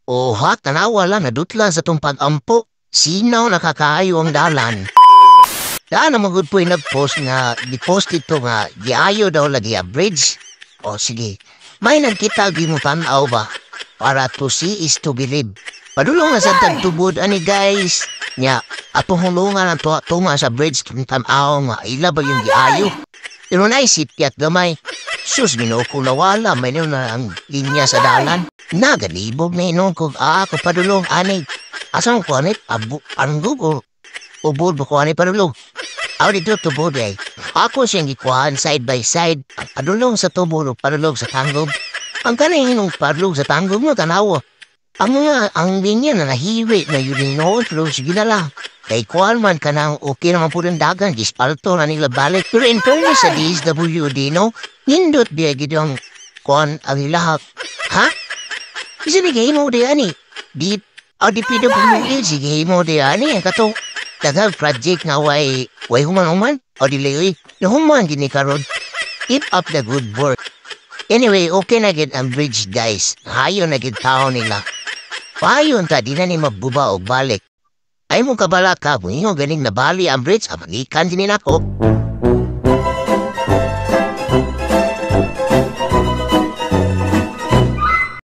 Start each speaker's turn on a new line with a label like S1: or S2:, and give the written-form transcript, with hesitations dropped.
S1: O ha, tanawa lang, nadutla sa tong pag-ampo. Sinaw nakakaayo ang dalan. Daan na magod po nag-post nga, di-post ito nga, giayo daw lagi a bridge. O sige, may nagkita di mo tanaw ba? Para to see is to believe. Padulong na sa tagtubod, ani guys. Nya, atong hulungan ang tunga sa bridge kung tanaw nga, ila ba yung giayo? Pero naisip yat gamay. Sus, ginoko na wala, may nyo na ang linya sa dalan. Nagalibog na inon kung ako padulong, ani. Asang ko anit, anong gugo? Ubod mo ko ani padulong. Ako dito tubod eh. Ako siyang gikuhaan side by side. Padulong sa tubod o padulong sa tanggog. Ang kaninong padulong sa tanggog mo, tanawa. Ang linya na nahiwi na yun noon, pero sige na lang. Kay kuhan man ka nang okay naman po ng dagan, dispalto na nila balik. Pero in fairness sa DSWD, no? Nindot biya gidong kuhan ang ilahak. Ha? Sinigay mo di ani. Di PWD, sige mo di ani. Kato, tagal project nga way human-human. O di layoy, na human gini karon. Keep up the good work. Anyway, okay na gid ang bridge guys. Hayo na gid tao nila. Payon ta, di na ni mabuba o balik. Ay mong kabala ka, kung galing na bali ang bridge, magikan din ako.